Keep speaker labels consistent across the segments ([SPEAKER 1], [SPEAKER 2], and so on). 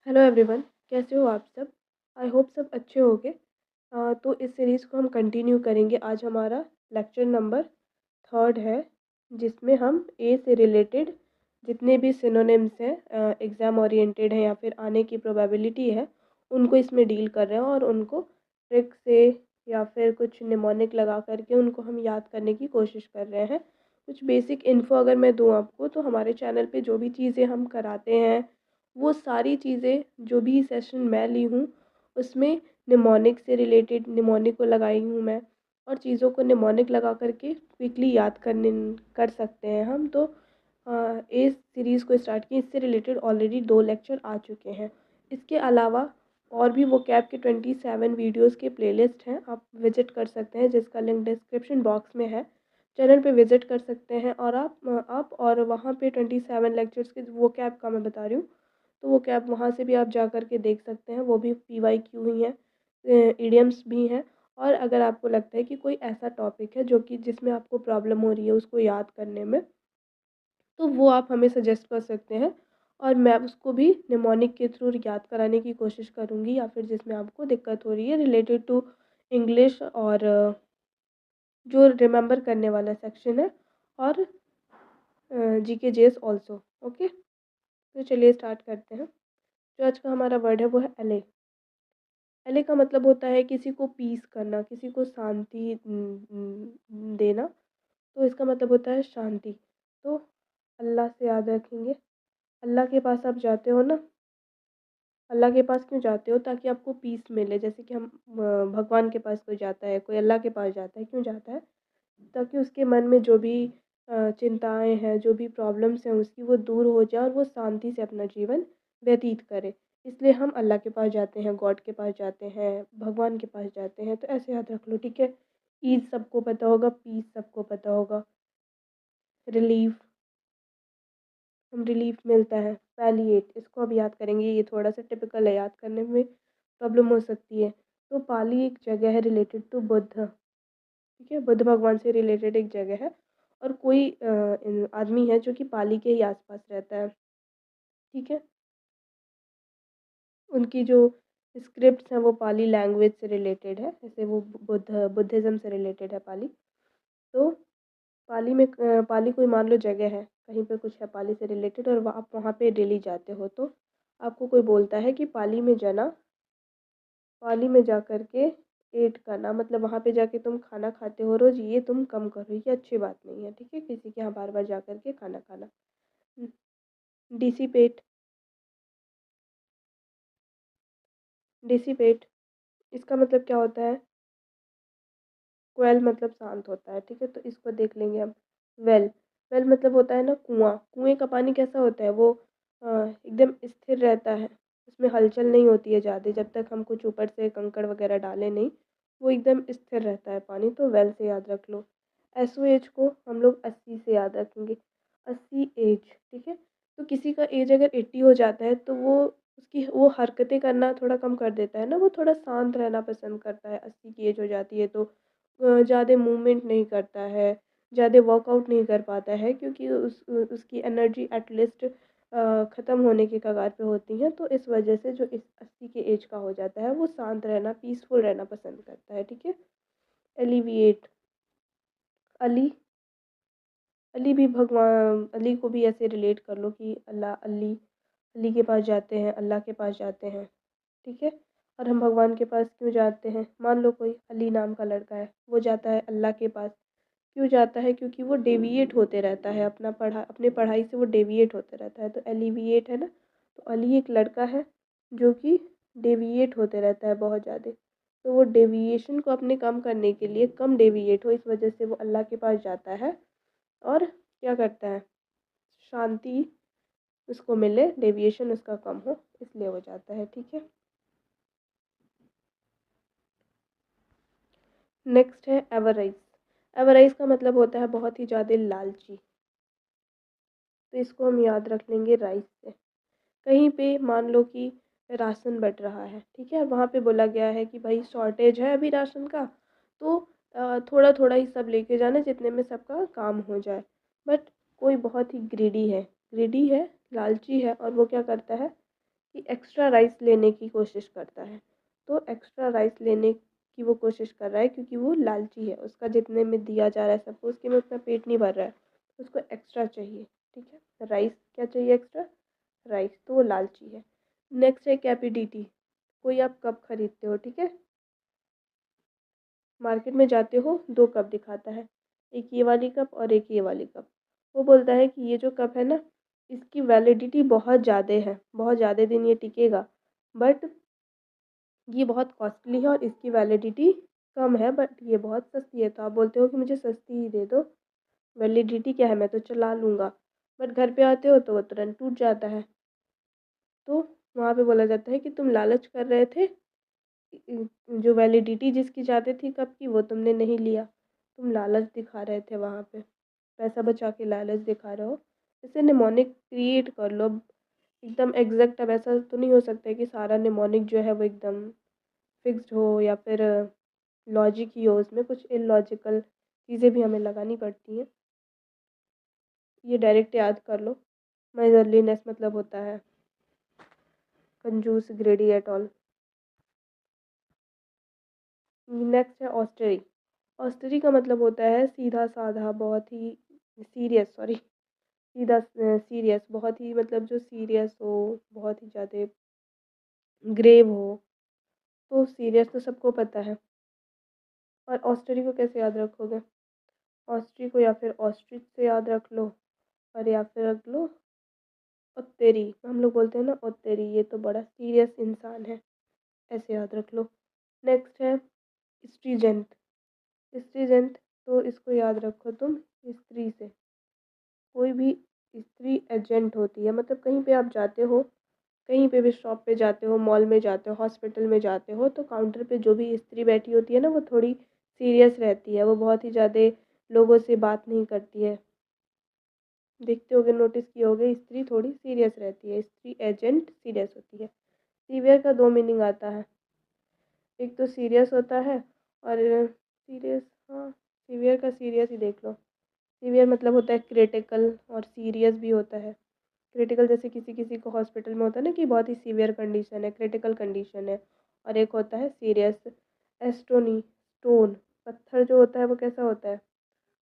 [SPEAKER 1] Hello everyone, कैसे हो आप सब। आई होप सब अच्छे होंगे। तो इस सीरीज़ को हम कंटिन्यू करेंगे। आज हमारा लेक्चर नंबर थर्ड है, जिसमें हम ए से रिलेटेड जितने भी सिनोनिम्स हैं, एग्ज़ाम ओरिएंटेड हैं या फिर आने की प्रोबेबिलिटी है, उनको इसमें डील कर रहे हैं और उनको ट्रिक से या फिर कुछ निमोनिक लगा करके उनको हम याद करने की कोशिश कर रहे हैं। कुछ बेसिक इन्फो अगर मैं दूँ आपको, तो हमारे चैनल पे जो भी चीज़ें हम कराते हैं, वो सारी चीज़ें जो भी सेशन मैं ली हूँ, उसमें निमोनिक से रिलेटेड निमोनिक को लगाई हूँ मैं, और चीज़ों को निमोनिक लगा करके क्विकली याद करने कर सकते हैं हम। तो इस सीरीज़ को स्टार्ट किए, इससे रिलेटेड ऑलरेडी 2 लेक्चर आ चुके हैं। इसके अलावा और भी वोकैब के 27 वीडियोज़ के प्लेलिस्ट हैं, आप विज़िट कर सकते हैं, जिसका लिंक डिस्क्रिप्शन बॉक्स में है। चैनल पे विज़िट कर सकते हैं और आप और वहाँ पे 27 लेक्चर्स के वोकैब का मैं बता रही हूँ, तो वो कैब वहाँ से भी आप जा कर के देख सकते हैं। वो भी PYQ ही हैं, इडियम्स भी हैं। और अगर आपको लगता है कि कोई ऐसा टॉपिक है जो कि जिसमें आपको प्रॉब्लम हो रही है उसको याद करने में, तो वो आप हमें सजेस्ट कर सकते हैं और मैं उसको भी निमोनिक के थ्रू याद कराने की कोशिश करूँगी, या फिर जिसमें आपको दिक्कत हो रही है रिलेटेड टू इंग्लिश और जो रिमेंबर करने वाला सेक्शन है, और GK जेस ऑल्सो। ओके, तो चलिए स्टार्ट करते हैं। जो आज का हमारा वर्ड है वो है एले। एले का मतलब होता है किसी को पीस करना, किसी को शांति देना। तो इसका मतलब होता है शांति। तो अल्लाह से याद रखेंगे। अल्लाह के पास आप जाते हो ना, अल्लाह के पास क्यों जाते हो? ताकि आपको पीस मिले। जैसे कि हम भगवान के पास कोई जाता है, कोई अल्लाह के पास जाता है, क्यों जाता है? ताकि उसके मन में जो भी चिंताएँ हैं, जो भी प्रॉब्लम्स हैं उसकी, वो दूर हो जाए और वो शांति से अपना जीवन व्यतीत करे। इसलिए हम अल्लाह के पास जाते हैं, गॉड के पास जाते हैं, भगवान के पास जाते हैं। तो ऐसे याद रख लो, ठीक है? ईज़ सबको पता होगा, पीस सबको पता होगा, रिलीफ़, हम रिलीफ़ मिलता है, पैलिएट इसको अब याद करेंगे। ये थोड़ा-सा टिपिकल है, याद करने में प्रॉब्लम हो सकती है। तो पाली एक जगह है रिलेटेड टू बुद्ध, ठीक है? बुद्ध भगवान से रिलेटेड एक जगह है, और कोई आदमी है जो कि पाली के ही आसपास रहता है, ठीक है? उनकी जो स्क्रिप्ट्स हैं वो पाली लैंग्वेज से रिलेटेड है, जैसे वो बुद्धिज़्म से रिलेटेड है पाली। तो पाली में पाली कोई मान लो जगह है, कहीं पे कुछ है पाली से रिलेटेड, और आप वहाँ पे डेली जाते हो, तो आपको कोई बोलता है कि पाली में जाना, पाली में जा कर के एट करना, मतलब वहाँ पे जाके तुम खाना खाते हो रोज़, ये तुम कम करो, ये अच्छी बात नहीं है, ठीक है? किसी के यहाँ बार-बार जा कर के खाना खाना। डिसिपेट, डिसिपेट इसका मतलब क्या होता है? क्वेल मतलब शांत होता है, ठीक है? तो इसको देख लेंगे हम। वेल, वेल मतलब होता है ना कुआँ। कुएँ का पानी कैसा होता है? वो एकदम स्थिर रहता है, उसमें हलचल नहीं होती है ज़्यादा, जब तक हम कुछ ऊपर से कंकड़ वगैरह डालें नहीं, वो एकदम स्थिर रहता है पानी। तो वेल से याद रख लो। SOH को हम लोग 80 से याद रखेंगे, 80 एज, ठीक है? तो किसी का एज अगर 80 हो जाता है, तो वो हरकतें करना थोड़ा कम कर देता है ना, वो थोड़ा शांत रहना पसंद करता है। 80 की एज हो जाती है तो ज़्यादा मूवमेंट नहीं करता है, ज़्यादा वर्कआउट नहीं कर पाता है, क्योंकि उसकी एनर्जी एटलीस्ट ख़त्म होने के कगार पे होती हैं। तो इस वजह से जो इस 80 के एज का हो जाता है, वो शांत रहना, पीसफुल रहना पसंद करता है, ठीक है? एलिविएट, अली, अली भी भगवान, अली को भी ऐसे रिलेट कर लो कि अल्लाह, अली, अली के पास जाते हैं, अल्लाह के पास जाते हैं, ठीक है? और हम भगवान के पास क्यों जाते हैं? मान लो कोई अली नाम का लड़का है, वो जाता है अल्लाह के पास, क्यों जाता है? क्योंकि वो डेविएट होते रहता है, अपने पढ़ाई से वो डेविएट होते रहता है, तो एलिविएट है ना। तो अली एक लड़का है जो कि डेविएट होते रहता है बहुत ज़्यादा, तो वो डेविएशन को अपने कम करने के लिए, कम डेविएट हो, इस वजह से वो अल्लाह के पास जाता है, और क्या करता है? शांति उसको मिले, डेविएशन उसका कम हो, इसलिए वो जाता है, ठीक है? नेक्स्ट है एवराइज। एवराइज का मतलब होता है बहुत ही ज़्यादा लालची। तो इसको हम याद रख लेंगे राइस से। कहीं पे मान लो कि राशन बँट रहा है, ठीक है? और वहाँ पे बोला गया है कि भाई शॉर्टेज है अभी राशन का, तो थोड़ा-थोड़ा ही सब लेके जाना, जितने में सबका काम हो जाए। बट कोई बहुत ही ग्रीडी है, लालची है, और वो क्या करता है? कि एक्स्ट्रा राइस लेने की कोशिश करता है। तो एक्स्ट्रा राइस लेने की वो कोशिश कर रहा है क्योंकि वो लालची है। उसका जितने में दिया जा रहा है सपोज़ कि में उतना पेट नहीं भर रहा है, उसको एक्स्ट्रा चाहिए, ठीक है। राइस क्या चाहिए एक्स्ट्रा? राइस, तो वो लालची है। नेक्स्ट है कैपिडिटी। कोई आप कप खरीदते हो, ठीक है। मार्केट में जाते हो, 2 कप दिखाता है, एक ये वाली कप और एक ये वाली कप। वो बोलता है कि ये जो कप है ना, इसकी वैलिडिटी बहुत ज़्यादा है, बहुत ज़्यादा दिन ये टिकेगा, बट ये बहुत कॉस्टली है और इसकी वैलिडिटी कम है, बट ये बहुत सस्ती है। तो आप बोलते हो कि मुझे सस्ती ही दे दो, वैलिडिटी क्या है, मैं तो चला लूँगा। बट घर पे आते हो तो वो तुरंत टूट जाता है। तो वहाँ पे बोला जाता है कि तुम लालच कर रहे थे, जो वैलिडिटी जिसकी ज़्यादा थी कप की वो तुमने नहीं लिया, तुम लालच दिखा रहे थे वहाँ पे, पैसा बचा के लालच दिखा रहे हो। इसे निमोनिक क्रिएट कर लो। एकदम एग्जैक्ट अब ऐसा तो नहीं हो सकता है कि सारा निमोनिक जो है वो एकदम फिक्स्ड हो या फिर लॉजिक ही हो, उसमें कुछ इलॉजिकल चीज़ें भी हमें लगानी पड़ती हैं। ये डायरेक्ट याद कर लो। माइजरलीनेस मतलब होता है कंजूस, ग्रेडी एट ऑल। नेक्स्ट है ऑस्टरी। ऑस्टरी का मतलब होता है सीधा साधा, बहुत ही सीरियस, सॉरी, सीधा सीरियस, बहुत ही मतलब जो सीरियस हो, बहुत ही ज़्यादा ग्रेव हो। तो सीरियस तो सबको पता है। और ऑस्टरी को कैसे याद रखोगे? ऑस्ट्री को या फिर ऑस्ट्रिच से याद रख लो, और या फिर रख लो ओत्तेरी। हम लोग बोलते हैं ना ओत्तेरी, ये तो बड़ा सीरियस इंसान है, ऐसे याद रख लो। नेक्स्ट है स्ट्रीजेंट। स्ट्रीजेंट, तो इसको याद रखो तुम स्त्री से। कोई भी स्त्री एजेंट होती है, मतलब कहीं पे आप जाते हो, कहीं पे भी शॉप पे जाते हो, मॉल में जाते हो, हॉस्पिटल में जाते हो, तो काउंटर पे जो भी स्त्री बैठी होती है ना, वो थोड़ी सीरियस रहती है, वो बहुत ही ज़्यादा लोगों से बात नहीं करती है। देखते होगे, नोटिस किए होगे, स्त्री थोड़ी सीरियस रहती है, स्त्री एजेंट सीरियस होती है। सीवियर का 2 मीनिंग आता है, एक तो सीरियस होता है और सीरियस, हाँ, सीवियर का सीरियस ही देख लो। सीवियर मतलब होता है क्रिटिकल, और सीरियस भी होता है। क्रिटिकल जैसे किसी किसी को हॉस्पिटल में होता है ना कि बहुत ही सीवियर कंडीशन है, क्रिटिकल कंडीशन है, और एक होता है सीरियस। एस्टोनी, स्टोन, पत्थर जो होता है वो कैसा होता है?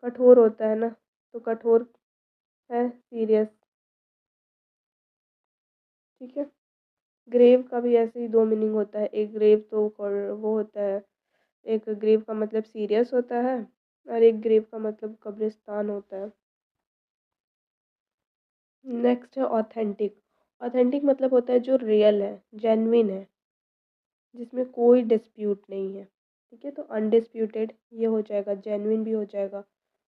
[SPEAKER 1] कठोर होता है ना, तो कठोर है सीरियस, ठीक है। ग्रेव का भी ऐसे ही 2 मीनिंग होता है। एक ग्रेव तो वो होता है, एक ग्रेव का मतलब सीरियस होता है, और एक ग्रेव का मतलब कब्रिस्तान होता है। नेक्स्ट है ऑथेंटिक। ऑथेंटिक मतलब होता है जो रियल है, जेन्युइन है, जिसमें कोई डिस्प्यूट नहीं है, ठीक है। तो अनडिस्प्यूटेड ये हो जाएगा, जेन्युइन भी हो जाएगा।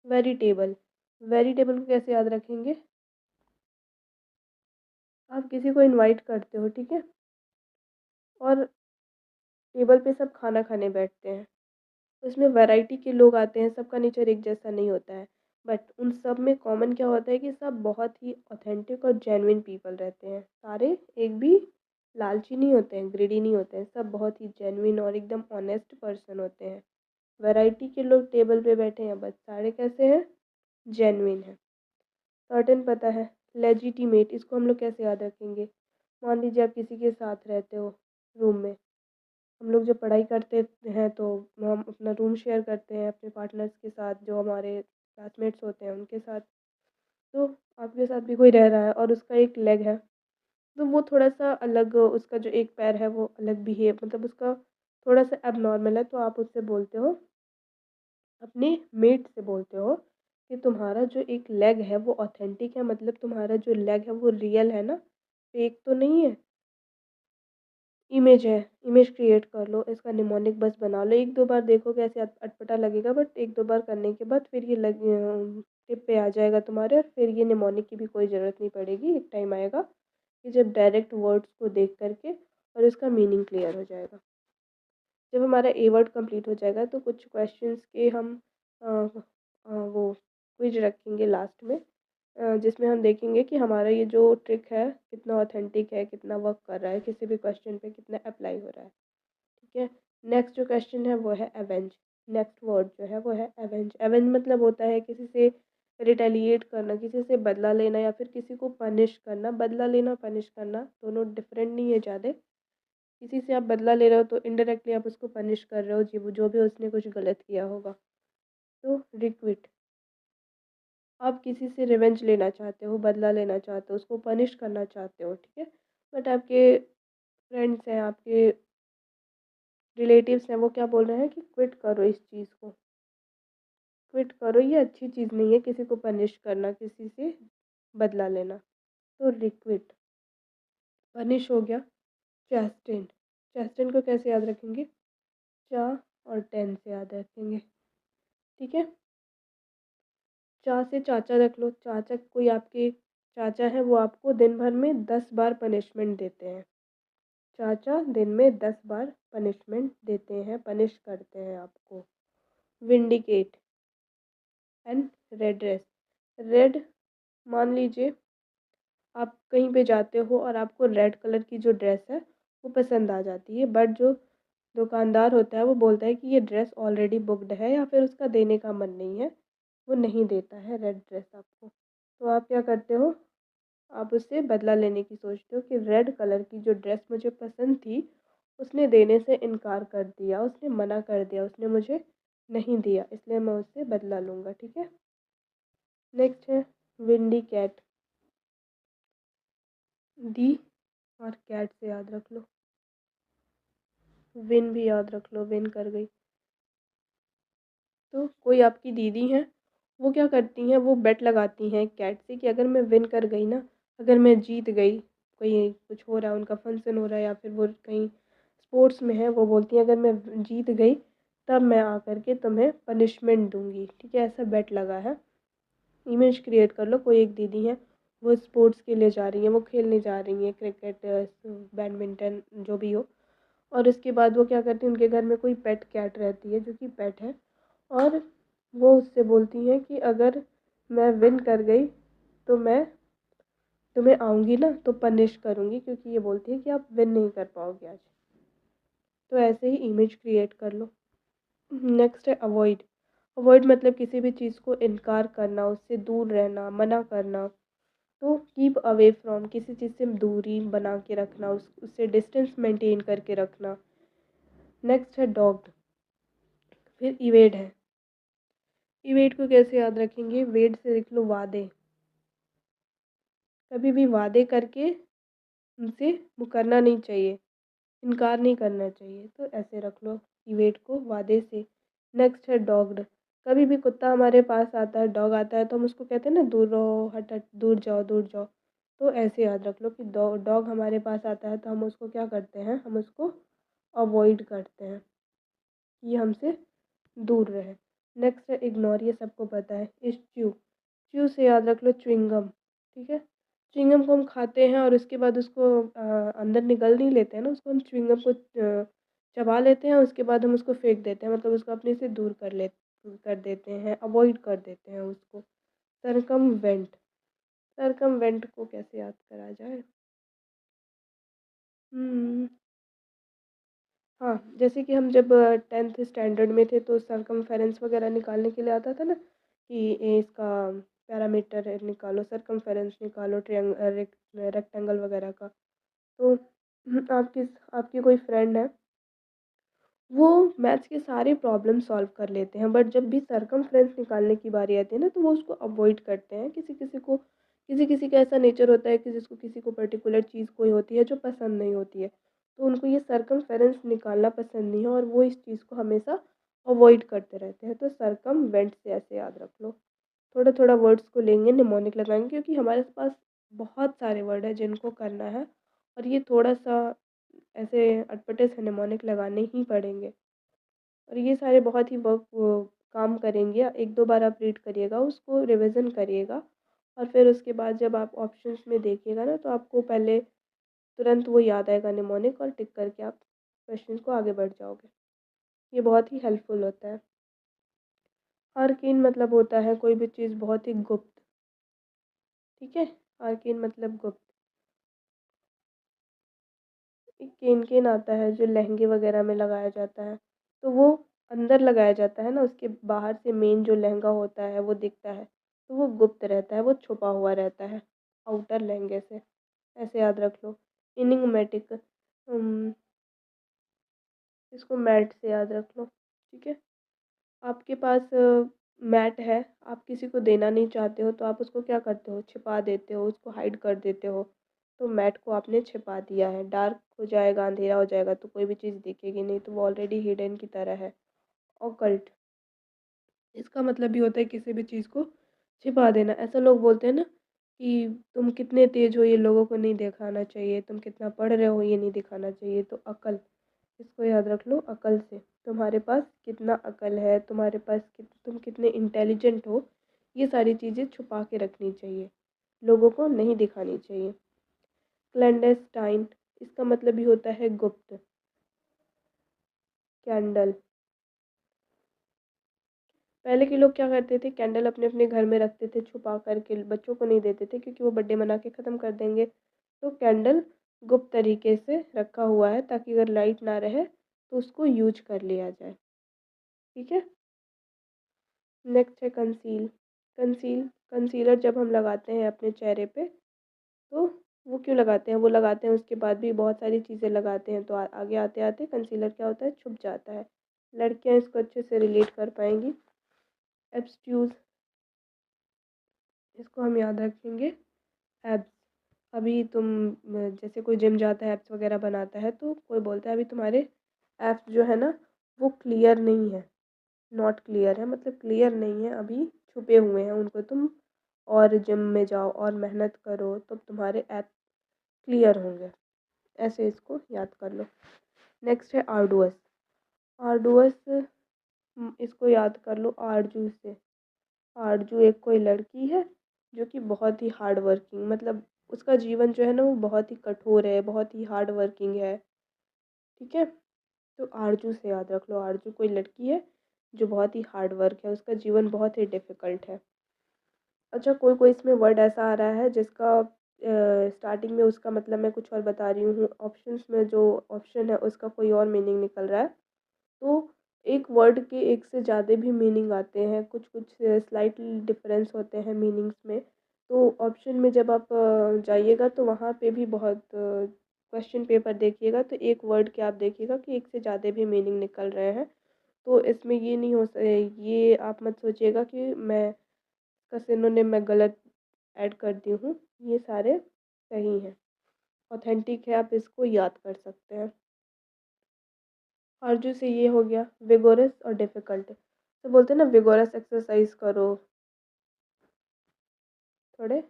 [SPEAKER 1] वेरिटेबल, वेरिटेबल को कैसे याद रखेंगे? आप किसी को इनवाइट करते हो, ठीक है, और टेबल पे सब खाना खाने बैठते हैं, उसमें वैरायटी के लोग आते हैं, सबका नेचर एक जैसा नहीं होता है, बट उन सब में कॉमन क्या होता है कि सब बहुत ही ऑथेंटिक और जेन्युइन पीपल रहते हैं। सारे एक भी लालची नहीं होते हैं, ग्रीडी नहीं होते हैं, सब बहुत ही जेन्युइन और एकदम ऑनेस्ट पर्सन होते हैं। वैरायटी के लोग टेबल पे बैठे हैं, बस सारे कैसे हैं? जेन्युइन है। सर्टेन पता है। लेजिटिमेट, इसको हम लोग कैसे याद रखेंगे? मान लीजिए आप किसी के साथ रहते हो रूम में, हम लोग जब पढ़ाई करते हैं तो हम अपना रूम शेयर करते हैं अपने पार्टनर्स के साथ, जो हमारे क्लासमेट्स होते हैं उनके साथ। तो आपके साथ भी कोई रह रहा है और उसका एक लेग है, तो वो थोड़ा सा अलग, उसका जो एक पैर है वो अलग बिहेव, मतलब उसका थोड़ा सा एबनॉर्मल है, तो आप उससे बोलते हो, अपने मेट से बोलते हो कि तुम्हारा जो एक लेग है वो ऑथेंटिक है, मतलब तुम्हारा जो लेग है वो रियल है ना, फेक तो नहीं है। इमेज है, इमेज क्रिएट कर लो, इसका निमोनिक बस बना लो। 1-2 बार देखो कैसे अटपटा लगेगा, बट 1-2 बार करने के बाद फिर ये टिप पे आ जाएगा तुम्हारे, और फिर ये निमोनिक की भी कोई ज़रूरत नहीं पड़ेगी। एक टाइम आएगा कि जब डायरेक्ट वर्ड्स को देख करके और इसका मीनिंग क्लियर हो जाएगा। जब हमारा ए वर्ड कंप्लीट हो जाएगा तो कुछ क्वेश्चंस के हम वो क्विज रखेंगे लास्ट में, जिसमें हम देखेंगे कि हमारा ये जो ट्रिक है कितना ऑथेंटिक है, कितना वर्क कर रहा है, किसी भी क्वेश्चन पे कितना अप्लाई हो रहा है, ठीक है। नेक्स्ट जो क्वेश्चन है वो है एवेंज। नेक्स्ट वर्ड जो है वो है एवेंज। एवेंज मतलब होता है किसी से रिटेलिएट करना, किसी से बदला लेना या फिर किसी को पनिश करना। बदला लेना, पनिश करना दोनों डिफरेंट नहीं है ज़्यादा। किसी से आप बदला ले रहे हो तो इनडायरेक्टली आप उसको पनिश कर रहे हो, जी जो भी उसने कुछ गलत किया होगा। तो रिक्विट, आप किसी से रिवेंज लेना चाहते हो, बदला लेना चाहते हो, उसको पनिश करना चाहते हो, ठीक है। बट आपके फ्रेंड्स हैं, आपके रिलेटिव्स हैं, वो क्या बोल रहे हैं कि क्विट करो इस चीज़ को, क्विट करो, ये अच्छी चीज़ नहीं है किसी को पनिश करना, किसी से बदला लेना। तो रिक्विट, पनिश हो गया। चैस्टेन, चैस्टेन को कैसे याद रखेंगे? चा और टेन से याद रखेंगे, ठीक है। चा से चाचा रख लो। चाचा, कोई आपके चाचा है, वो आपको दिन भर में 10 बार पनिशमेंट देते हैं। चाचा दिन में 10 बार पनिशमेंट देते हैं, पनिश करते हैं आपको। विंडिकेट एंड रेडरेस, रेड, मान लीजिए आप कहीं पे जाते हो और आपको रेड कलर की जो ड्रेस है वो पसंद आ जाती है, बट जो दुकानदार होता है वो बोलता है कि ये ड्रेस ऑलरेडी बुकड है या फिर उसका देने का मन नहीं है, वो नहीं देता है रेड ड्रेस आपको। तो आप क्या करते हो? आप उससे बदला लेने की सोचते हो कि रेड कलर की जो ड्रेस मुझे पसंद थी उसने देने से इनकार कर दिया, उसने मना कर दिया, उसने मुझे नहीं दिया, इसलिए मैं उससे बदला लूँगा, ठीक है। नेक्स्ट है विंडी कैट, दी और कैट से याद रख लो, विन भी याद रख लो, विन कर गई। तो कोई आपकी दीदी हैं, वो क्या करती हैं, वो बेट लगाती हैं कैट से कि अगर मैं विन कर गई ना, अगर मैं जीत गई, कोई कुछ हो रहा है, उनका फंक्शन हो रहा है या फिर वो कहीं स्पोर्ट्स में है, वो बोलती हैं अगर मैं जीत गई तब मैं आकर के तुम्हें पनिशमेंट दूंगी, ठीक है। ऐसा बेट लगा है। इमेज क्रिएट कर लो, कोई एक दीदी है, वो स्पोर्ट्स के लिए जा रही हैं, वो खेलने जा रही हैं, क्रिकेट, बैडमिंटन, जो भी हो। और उसके बाद वो क्या करती हैं, उनके घर में कोई पेट कैट रहती है जो कि पेट है, और वो उससे बोलती हैं कि अगर मैं विन कर गई तो मैं तुम्हें आऊँगी ना तो पनिश करूँगी, क्योंकि ये बोलती है कि आप विन नहीं कर पाओगे आज। तो ऐसे ही इमेज क्रिएट कर लो। नेक्स्ट है अवॉइड, अवॉइड मतलब किसी भी चीज़ को इनकार करना, उससे दूर रहना, मना करना। तो कीप अवे फ्रॉम, किसी चीज़ से दूरी बना के रखना, उससे डिस्टेंस मेंटेन करके रखना। नेक्स्ट है डॉग्ड, फिर इवेड है। इवेड को कैसे याद रखेंगे? वेड से लिख लो वादे, कभी भी वादे करके उनसे मुकरना नहीं चाहिए, इनकार नहीं करना चाहिए, तो ऐसे रख लो इवेट को वादे से। नेक्स्ट है डॉग्ड, कभी भी कुत्ता हमारे पास आता है, डॉग आता है, तो हम उसको कहते हैं ना दूर रहो, हट हट, दूर जाओ, दूर जाओ। तो ऐसे याद रख लो कि डॉग हमारे पास आता है तो हम उसको क्या करते हैं, हम उसको अवॉइड करते हैं, ये हमसे दूर रहे। नेक्स्ट है इग्नोर, ये सबको पता है। इस च्यू, च्यू से याद रख लो च्युइंगम, ठीक है। च्युइंगम को हम खाते हैं और उसके बाद उसको अंदर निगल नहीं लेते हैं ना, उसको हम च्युइंगम को चबा लेते हैं, उसके बाद हम उसको फेंक देते हैं, मतलब उसको अपने से दूर कर देते हैं, अवॉइड कर देते हैं उसको। सरकमवेंट, सरकमवेंट को कैसे याद करा जाए? हम्म, हाँ, जैसे कि हम जब 10th स्टैंडर्ड में थे तो सरकमफेरेंस वगैरह निकालने के लिए आता था ना, कि ये इसका पैरामीटर है, निकालो सरकमफेरेंस, निकालो रेक्टेंगल वगैरह का। तो आपकी कोई फ्रेंड है, वो मैथ्स के सारे प्रॉब्लम सॉल्व कर लेते हैं, बट जब भी सरकमफ्रेंस निकालने की बारी आती है ना तो वो उसको अवॉइड करते हैं। किसी किसी का ऐसा नेचर होता है कि जिसको किसी को पर्टिकुलर चीज़ कोई होती है जो पसंद नहीं होती है, तो उनको ये सरकमफेरेंस निकालना पसंद नहीं है और वो इस चीज़ को हमेशा अवॉइड करते रहते हैं। तो सरकमवेंट से ऐसे याद रख लो। थोड़ा थोड़ा वर्ड्स को लेंगे, निमोनिक लगाएंगे, क्योंकि हमारे पास बहुत सारे वर्ड है जिनको करना है, और ये थोड़ा सा ऐसे अटपटे से निमोनिक लगाने ही पड़ेंगे, और ये सारे बहुत ही वर्क काम करेंगे। एक दो बार आप रीड करिएगा, उसको रिवीजन करिएगा, और फिर उसके बाद जब आप ऑप्शंस में देखिएगा ना तो आपको पहले तुरंत वो याद आएगा निमोनिक, और टिक करके आप क्वेश्चन को आगे बढ़ जाओगे। ये बहुत ही हेल्पफुल होता है। आर्केन मतलब होता है कोई भी चीज़ बहुत ही गुप्त, ठीक है। आर्केन मतलब गुप्त। एक केन केन आता है जो लहंगे वगैरह में लगाया जाता है, तो वो अंदर लगाया जाता है ना, उसके बाहर से मेन जो लहंगा होता है वो दिखता है, तो वो गुप्त रहता है, वो छुपा हुआ रहता है आउटर लैंग्वेज से, ऐसे याद रख लो। इनिग्मेटिक, इसको मैट से याद रख लो, ठीक है। आपके पास मैट है, आप किसी को देना नहीं चाहते हो तो आप उसको क्या करते हो, छिपा देते हो, उसको हाइड कर देते हो। तो मैट को आपने छिपा दिया है, डार्क हो जाएगा, अंधेरा हो जाएगा तो कोई भी चीज़ दिखेगी नहीं, तो वो ऑलरेडी हिडन की तरह है। ऑकल्ट, इसका मतलब भी होता है किसी भी चीज़ को छिपा देना। ऐसा लोग बोलते हैं ना कि तुम कितने तेज हो ये लोगों को नहीं दिखाना चाहिए, तुम कितना पढ़ रहे हो ये नहीं दिखाना चाहिए। तो अकल, इसको याद रख लो, अकल से तुम्हारे पास कितना अकल है, तुम्हारे पास तुम कितने इंटेलिजेंट हो, ये सारी चीज़ें छुपा के रखनी चाहिए, लोगों को नहीं दिखानी चाहिए। क्लैंडेस्टाइन, इसका मतलब भी होता है गुप्त। कैंडल, पहले के लोग क्या करते थे, कैंडल अपने अपने घर में रखते थे छुपा करके, बच्चों को नहीं देते थे क्योंकि वो बर्थडे मना के ख़त्म कर देंगे। तो कैंडल गुप्त तरीके से रखा हुआ है ताकि अगर लाइट ना रहे तो उसको यूज कर लिया जाए, ठीक है। नेक्स्ट है कंसील। कंसीलर जब हम लगाते हैं अपने चेहरे पे तो वो क्यों लगाते हैं, वो लगाते हैं उसके बाद भी बहुत सारी चीज़ें लगाते हैं, तो आगे आते आते कंसीलर क्या होता है, छुप जाता है। लड़कियां इसको अच्छे से रिलेट कर पाएंगी। एब्स्ट्यूज, इसको हम याद रखेंगे, एब्स। अभी तुम जैसे कोई जिम जाता है एब्स वगैरह बनाता है तो कोई बोलता है अभी तुम्हारे एब्स जो है ना वो क्लियर नहीं है, नॉट क्लियर है, मतलब क्लियर नहीं है, अभी छुपे हुए हैं, उनको तुम और जिम में जाओ और मेहनत करो तो तुम्हारे एब्स क्लियर होंगे। ऐसे इसको याद कर लो। नेक्स्ट है आर्डुअस। आर्डुअस, इसको याद कर लो आरजू से। आरजू एक कोई लड़की है जो कि बहुत ही हार्ड वर्किंग, मतलब उसका जीवन जो है ना वो बहुत ही कठोर है, बहुत ही हार्ड वर्किंग है, ठीक है। तो आरजू से याद रख लो, आरजू कोई लड़की है जो बहुत ही हार्ड वर्क है, उसका जीवन बहुत ही डिफ़िकल्ट है। अच्छा, कोई कोई इसमें वर्ड ऐसा आ रहा है जिसका स्टार्टिंग में उसका मतलब मैं कुछ और बता रही हूँ, ऑप्शंस में जो ऑप्शन है उसका कोई और मीनिंग निकल रहा है। तो एक वर्ड के एक से ज़्यादा भी मीनिंग आते हैं, कुछ कुछ स्लाइटली डिफरेंस होते हैं मीनिंग्स में। तो ऑप्शन में जब आप जाइएगा तो वहाँ पे भी बहुत क्वेश्चन पेपर देखिएगा तो एक वर्ड के आप देखिएगा कि एक से ज़्यादा भी मीनिंग निकल रहे हैं। तो इसमें ये नहीं ये आप मत सोचिएगा कि मैं इसका सिनोनिम मैं गलत ऐड कर दी हूँ, ये सारे सही हैं, ऑथेंटिक है, आप इसको याद कर सकते हैं। आरजू से ये हो गया विगोरस और डिफ़िकल्ट। तो बोलते हैं ना विगोरस एक्सरसाइज करो, थोड़े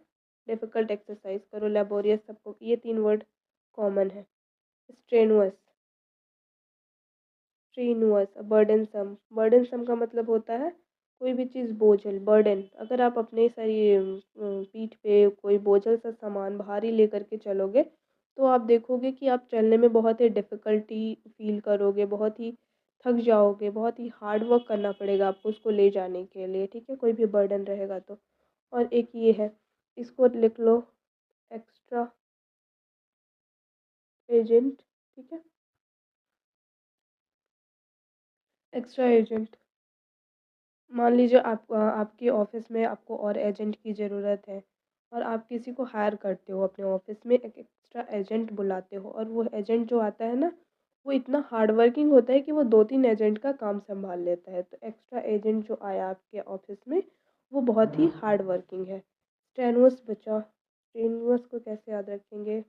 [SPEAKER 1] डिफ़िकल्ट एक्सरसाइज करो, लेबोरियस, सबको ये तीन वर्ड कॉमन है। Strenuous, strenuous, burdensome. बर्डनसम का मतलब होता है कोई भी चीज़ बोझल, बर्डन। अगर आप अपने सही पीठ पे कोई बोझल सा सामान भारी लेकर के चलोगे तो आप देखोगे कि आप चलने में बहुत ही डिफ़िकल्टी फील करोगे, बहुत ही थक जाओगे, बहुत ही हार्ड वर्क करना पड़ेगा आपको उसको ले जाने के लिए, ठीक है, कोई भी बर्डन रहेगा तो। और एक ये है, इसको लिख लो, एक्स्ट्रा एजेंट, ठीक है, एक्स्ट्रा एजेंट। मान लीजिए आप आपके ऑफिस में आपको और एजेंट की ज़रूरत है और आप किसी को हायर करते हो अपने ऑफिस में, एक एक्स्ट्रा एजेंट बुलाते हो और वो एजेंट जो आता है ना वो इतना हार्ड वर्किंग होता है कि वो 2-3 एजेंट का काम संभाल लेता है। तो एक्स्ट्रा एजेंट जो आया आपके ऑफिस में वो बहुत ही हार्ड वर्किंग है। स्ट्रेनुअस बचा, स्ट्रेनुअस को कैसे याद रखेंगे,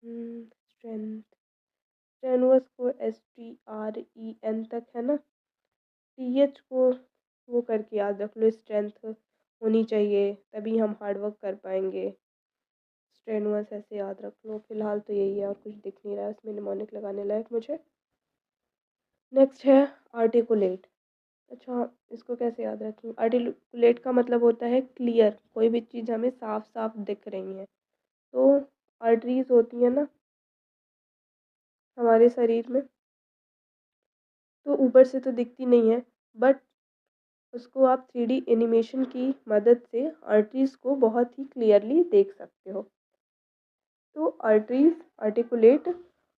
[SPEAKER 1] स्ट्रेंथ, स्ट्रेनुअस को STREN तक है ना, TH को वो करके याद रख लो, स्ट्रेंथ होनी चाहिए तभी हम हार्ड वर्क कर पाएंगे। स्ट्रेनुअस ऐसे याद रख लो, फिलहाल तो यही है और कुछ दिख नहीं रहा है इसमें निमोनिक लगाने लायक मुझे। नेक्स्ट है आर्टिकुलेट। अच्छा, इसको कैसे याद रखें, आर्टिकुलेट का मतलब होता है क्लियर, कोई भी चीज़ हमें साफ साफ दिख रही है। तो आर्टरीज होती है ना हमारे शरीर में, तो ऊपर से तो दिखती नहीं है बट उसको आप 3D एनिमेशन की मदद से आर्टरीज को बहुत ही क्लियरली देख सकते हो। तो आर्टरीज, आर्टिकुलेट,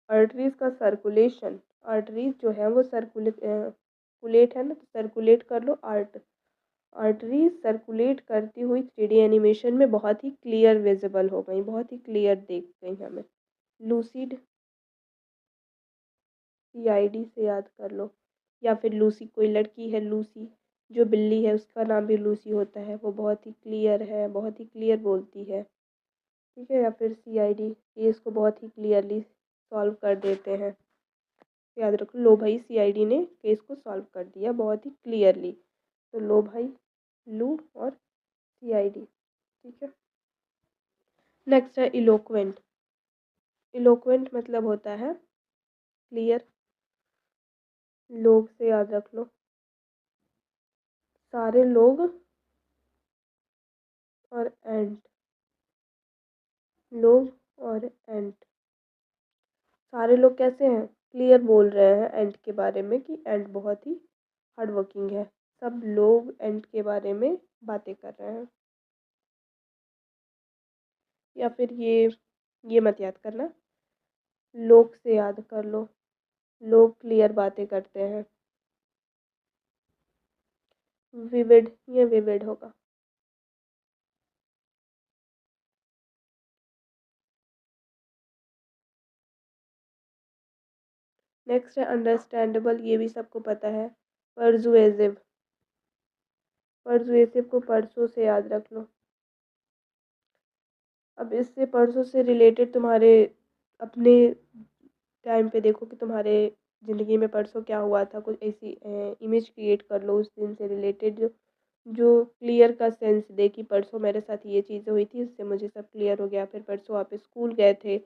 [SPEAKER 1] आर्टरीज का सर्कुलेशन, आर्टरीज जो है वो सर्कुलेट है ना, तो सर्कुलेट कर लो आर्ट, आर्टरी सर्कुलेट करती हुई 3D एनिमेशन में बहुत ही क्लियर विजिबल हो गई, बहुत ही क्लियर दिख गई हमें। लूसिड CID से याद कर लो, या फिर लूसी, कोई लड़की है लूसी, जो बिल्ली है उसका नाम भी लूसी होता है, वो बहुत ही क्लियर है, बहुत ही क्लियर बोलती है, ठीक है। या फिर CID केस को बहुत ही क्लियरली सॉल्व कर देते हैं, याद रखो। लो भाई CID ने केस को सॉल्व कर दिया बहुत ही क्लियरली, तो लो भाई, लू और CID, ठीक है। नेक्स्ट है इलोक्वेंट। इलोक्वेंट मतलब होता है क्लियर। लोग से याद रख लो, सारे लोग और एंट, लोग और एंट, सारे लोग कैसे हैं, क्लियर बोल रहे हैं एंट के बारे में कि एंट बहुत ही हार्ड वर्किंग है। सब लोग एंट के बारे में बातें कर रहे हैं। या फिर ये मत याद करना, लोग से याद कर लो, लोग क्लियर बातें करते हैं। विविड, ये विविड होगा। नेक्स्ट है अंडरस्टैंडेबल, ये भी सबको पता है। परजुएसिव, परजुएसिव को परसों से याद रख लो। अब इससे परसों से रिलेटेड तुम्हारे अपने टाइम पे देखो कि तुम्हारे ज़िंदगी में परसों क्या हुआ था, कुछ ऐसी इमेज क्रिएट कर लो उस दिन से रिलेटेड, जो जो क्लियर का सेंस दे कि परसों मेरे साथ ये चीज़ें हुई थी, इससे मुझे सब क्लियर हो गया। फिर परसों आप स्कूल गए थे,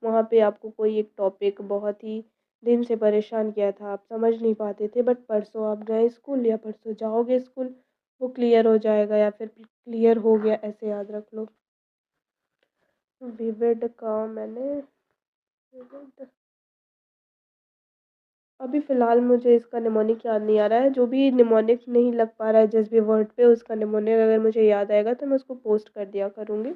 [SPEAKER 1] वहाँ पे आपको कोई एक टॉपिक बहुत ही दिन से परेशान किया था, आप समझ नहीं पाते थे, बट परसों आप गए स्कूल या परसों जाओगे स्कूल, वो क्लियर हो जाएगा या फिर क्लियर हो गया, ऐसे याद रख लो। विविड का मैंने, विविड अभी फ़िलहाल मुझे इसका निमोनिक याद नहीं आ रहा है। जो भी निमोनिक नहीं लग पा रहा है जिस भी वर्ड पे, उसका निमोनिक अगर मुझे याद आएगा तो मैं उसको पोस्ट कर दिया करूँगी।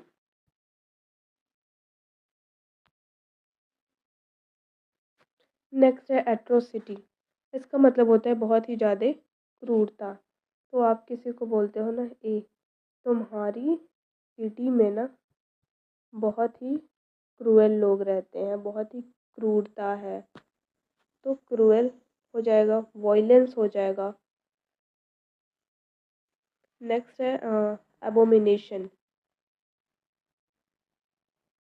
[SPEAKER 1] नेक्स्ट है एट्रोसिटी। इसका मतलब होता है बहुत ही ज़्यादा क्रूरता। तो आप किसी को बोलते हो ना, तुम्हारी सिटी में ना बहुत ही क्रूएल लोग रहते हैं, बहुत ही क्रूरता है, तो क्रूएल हो जाएगा, वॉयलेंस हो जाएगा। नेक्स्ट है एबोमिनेशन।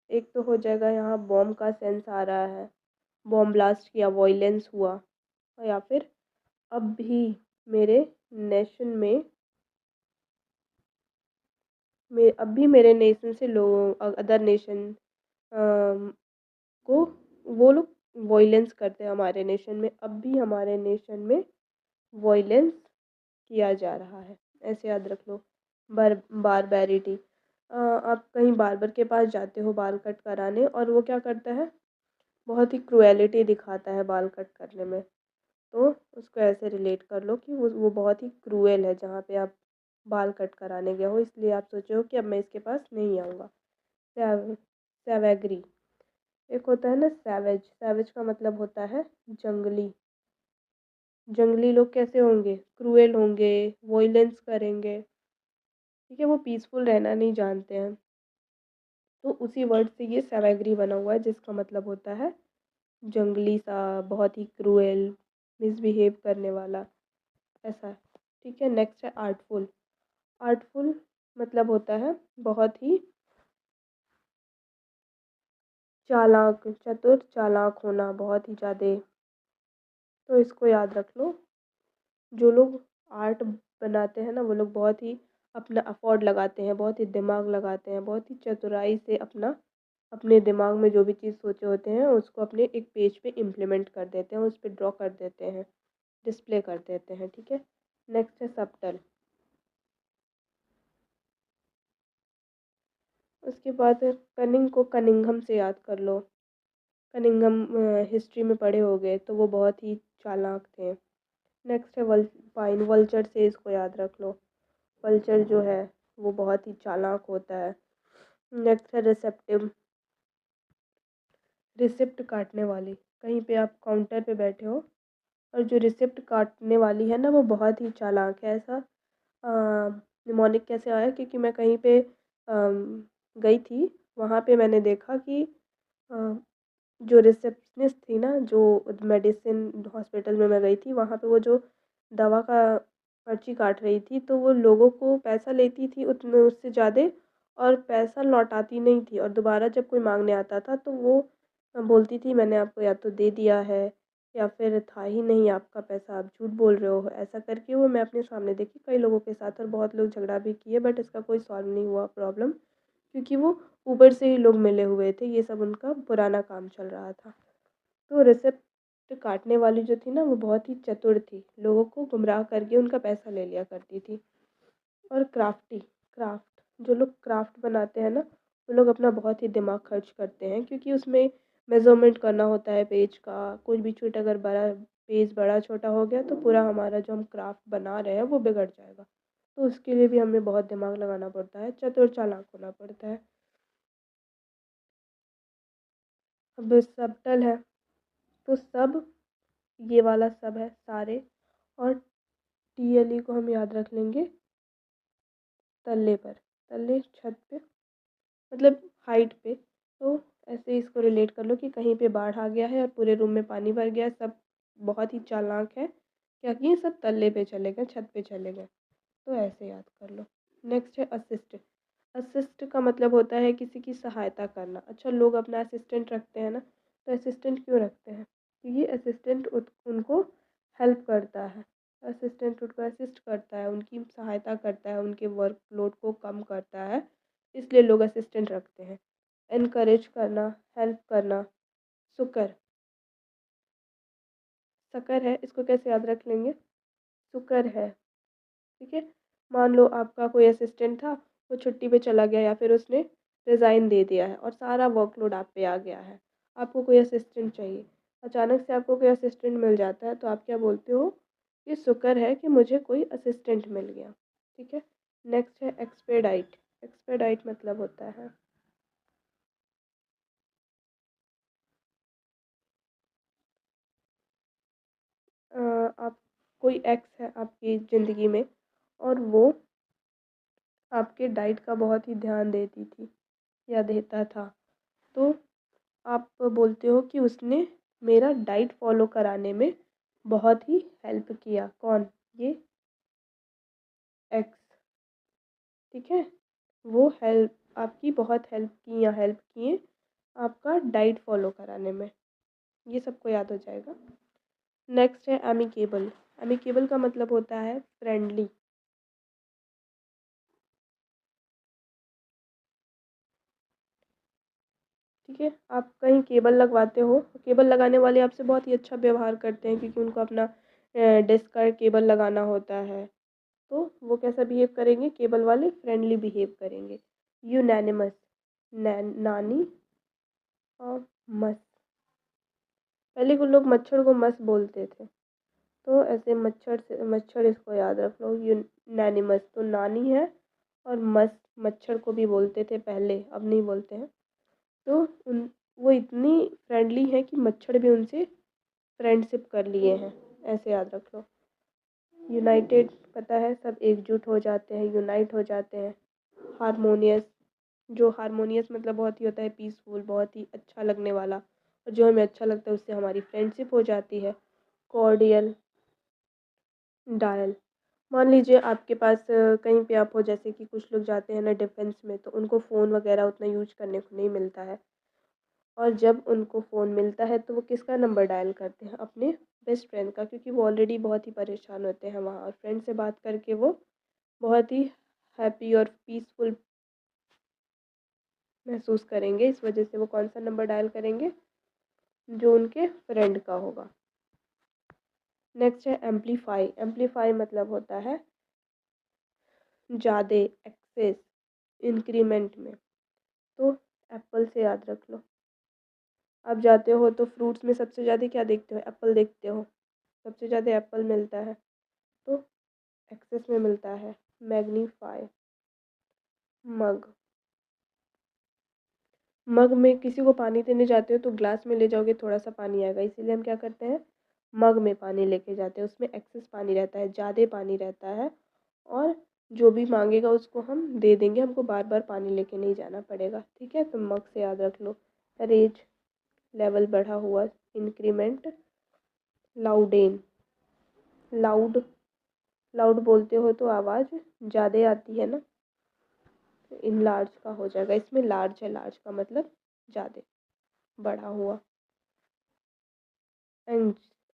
[SPEAKER 1] एक तो हो जाएगा, यहाँ बॉम्ब का सेंस आ रहा है, बॉम्ब ब्लास्ट किया, वॉयलेंस हुआ। या फिर अब भी मेरे नेशन में, अब भी मेरे नेशन से लोग, अदर नेशन को, वो लोग वॉयलेंस करते हैं हमारे नेशन में, अब भी हमारे नेशन में वॉयलेंस किया जा रहा है, ऐसे याद रख लो। बारबैरिटी, आप कहीं बार्बर के पास जाते हो बाल कट कराने, और वो क्या करता है, बहुत ही क्रुएलिटी दिखाता है बाल कट करने में, तो उसको ऐसे रिलेट कर लो कि वो बहुत ही क्रूएल है जहाँ पे आप बाल कट कराने गए हो, इसलिए आप सोचे हो कि अब मैं इसके पास नहीं आऊँगा। सैवेगरी, एक होता है ना सैवेज, सैवेज का मतलब होता है जंगली। जंगली लोग कैसे होंगे, क्रूएल होंगे, वॉयलेंस करेंगे, ठीक है, वो पीसफुल रहना नहीं जानते हैं। तो उसी वर्ड से ये सैवेगरी बना हुआ है, जिसका मतलब होता है जंगली सा, बहुत ही क्रूएल, मिसबिहेव करने वाला, ऐसा, ठीक है। नेक्स्ट है आर्टफुल। आर्टफुल मतलब होता है बहुत ही चालाक, चतुर, चालाक होना बहुत ही ज़्यादा, तो इसको याद रख लो। जो लोग आर्ट बनाते हैं ना, वो लोग बहुत ही अपना अफोर्ड लगाते हैं, बहुत ही दिमाग लगाते हैं, बहुत ही चतुराई से अपना, अपने दिमाग में जो भी चीज़ सोचे होते हैं उसको अपने एक पेज पे इम्प्लीमेंट कर देते हैं, उस पर ड्रॉ कर देते हैं, डिस्प्ले कर देते हैं, ठीक है। नेक्स्ट है सबटल। उसके बाद कनिंग को कनिंघम से याद कर लो। कनिंघम हिस्ट्री में पढ़े होगे, तो वो बहुत ही चालाक थे। नेक्स्ट है वल्पाइन, वल्चर से इसको याद रख लो। वल्चर जो है वो बहुत ही चालाक होता है। नेक्स्ट है रिसेप्टिव, रिसिप्ट काटने वाली। कहीं पे आप काउंटर पे बैठे हो और जो रिसिप्ट काटने वाली है ना, वो बहुत ही चालाक है, ऐसा निमोनिक कैसे आया, क्योंकि मैं कहीं पे गई थी, वहाँ पे मैंने देखा कि अ, जो रिसेप्शनिस्ट थी ना, जो मेडिसिन हॉस्पिटल में मैं गई थी, वहाँ पे वो जो दवा का पर्ची काट रही थी, तो वो लोगों को पैसा लेती थी उतने उससे ज़्यादा, और पैसा लौटाती नहीं थी, और दोबारा जब कोई मांगने आता था तो वो बोलती थी मैंने आपको या तो दे दिया है या फिर था ही नहीं आपका पैसा, आप झूठ बोल रहे हो, ऐसा करके वो मैं अपने सामने देखी कई लोगों के साथ, और बहुत लोग झगड़ा भी किए, बट इसका कोई सॉल्व नहीं हुआ प्रॉब्लम, क्योंकि वो ऊपर से ही लोग मिले हुए थे, ये सब उनका पुराना काम चल रहा था। तो रिसिप्ट काटने वाली जो थी ना, वो बहुत ही चतुर थी, लोगों को गुमराह करके उनका पैसा ले लिया करती थी। और क्राफ्ट जो लोग क्राफ्ट बनाते हैं ना, वो लोग अपना बहुत ही दिमाग खर्च करते हैं, क्योंकि उसमें मेज़रमेंट करना होता है पेज का, कुछ भी छूट अगर बड़ा पेज बड़ा छोटा हो गया तो पूरा हमारा जो हम क्राफ्ट बना रहे हैं वो बिगड़ जाएगा। तो उसके लिए भी हमें बहुत दिमाग लगाना पड़ता है, चतुर चालाक होना पड़ता है। अब सबटल है, तो सब, ये वाला सब है सारे, और TLE को हम याद रख लेंगे तल्ले पर, तल्ले छत पे, मतलब हाइट पे। तो ऐसे इसको रिलेट कर लो कि कहीं पे बाढ़ आ गया है और पूरे रूम में पानी भर गया है, सब बहुत ही चालाक है, क्या किए सब तल्ले पे चले गए, छत पे चले गए। तो ऐसे याद कर लो। नेक्स्ट है असिस्ट। असिस्ट का मतलब होता है किसी की सहायता करना। अच्छा, लोग अपना असिस्टेंट रखते हैं ना, तो असिस्टेंट क्यों रखते हैं, क्योंकि असिस्टेंट उनको हेल्प करता है, असिस्टेंट उनको असिस्ट करता है, उनकी सहायता करता है, उनके वर्कलोड को कम करता है, इसलिए लोग असिस्टेंट रखते हैं। एनकरेज करना, हेल्प करना। सुकर, शकर है, इसको कैसे याद रख लेंगे, सुकर है, ठीक है। मान लो आपका कोई असिस्टेंट था, वो छुट्टी पे चला गया या फिर उसने रिज़ाइन दे दिया है और सारा वर्कलोड आप पे आ गया है, आपको कोई असिस्टेंट चाहिए, अचानक से आपको कोई असिस्टेंट मिल जाता है, तो आप क्या बोलते हो, ये शुक्र है कि मुझे कोई असिस्टेंट मिल गया, ठीक है। नेक्स्ट है एक्सपेडाइट। एक्सपेडाइट मतलब होता है आप, कोई एक्स है आपकी ज़िंदगी में और वो आपके डाइट का बहुत ही ध्यान देती थी या देता था, तो आप बोलते हो कि उसने मेरा डाइट फॉलो कराने में बहुत ही हेल्प किया। कौन, ये एक्स, ठीक है। वो हेल्प आपकी बहुत हेल्प की या हेल्प किए आपका डाइट फॉलो कराने में, ये सबको याद हो जाएगा। नेक्स्ट है एमिकेबल। एमिकेबल का मतलब होता है फ्रेंडली, ठीक है। आप कहीं केबल लगवाते हो, केबल लगाने वाले आपसे बहुत ही अच्छा व्यवहार करते हैं, क्योंकि उनको अपना डिस्क का केबल लगाना होता है, तो वो कैसा बिहेव करेंगे, केबल वाले फ्रेंडली बिहेव करेंगे। यूनैनिमस, नानी और मस, पहले कुछ लोग मच्छर को मस बोलते थे, तो ऐसे मच्छर से, मच्छर इसको याद रख लो, यूनैनिमस तो नानी है, और मस मच्छर को भी बोलते थे पहले, अब नहीं बोलते हैं। तो उन, वो इतनी फ्रेंडली है कि मच्छर भी उनसे फ्रेंडशिप कर लिए हैं, ऐसे याद रख लो। यूनाइटेड पता है, सब एकजुट हो जाते हैं, यूनाइट हो जाते हैं। हारमोनियस, जो हारमोनियस मतलब बहुत ही होता है पीसफुल, बहुत ही अच्छा लगने वाला, और जो हमें अच्छा लगता है उससे हमारी फ्रेंडशिप हो जाती है। कॉर्डियल, डायल, मान लीजिए आपके पास कहीं पे आप हो, जैसे कि कुछ लोग जाते हैं ना डिफेंस में, तो उनको फ़ोन वगैरह उतना यूज करने को नहीं मिलता है, और जब उनको फ़ोन मिलता है तो वो किसका नंबर डायल करते हैं, अपने बेस्ट फ्रेंड का, क्योंकि वो ऑलरेडी बहुत ही परेशान होते हैं वहाँ, और फ्रेंड से बात करके वो बहुत ही हैप्पी और पीसफुल महसूस करेंगे, इस वजह से वो कौन सा नंबर डायल करेंगे, जो उनके फ्रेंड का होगा। नेक्स्ट है एम्पलीफाई। एम्पलीफाई मतलब होता है ज़्यादा, एक्सेस, इंक्रीमेंट में। तो एप्पल से याद रख लो, आप जाते हो तो फ्रूट्स में सबसे ज़्यादा क्या देखते हो, एप्पल देखते हो, सबसे ज़्यादा एप्पल मिलता है, तो एक्सेस में मिलता है। मैग्नीफाई, मग, मग में किसी को पानी देने जाते हो तो ग्लास में ले जाओगे थोड़ा सा पानी आएगा, इसीलिए हम क्या करते हैं, मग में पानी लेके जाते हैं, उसमें एक्सेस पानी रहता है, ज़्यादा पानी रहता है, और जो भी मांगेगा उसको हम दे देंगे, हमको बार बार पानी लेके नहीं जाना पड़ेगा। ठीक है, तो मग से याद रख लो, रेज लेवल बढ़ा हुआ, इंक्रीमेंट लाउडेन, लाउड लाउड बोलते हो तो आवाज़ ज़्यादा आती है ना, तो इन लार्ज का हो जाएगा, इसमें लार्ज है, लार्ज का मतलब ज़्यादा, बढ़ा हुआ। एंड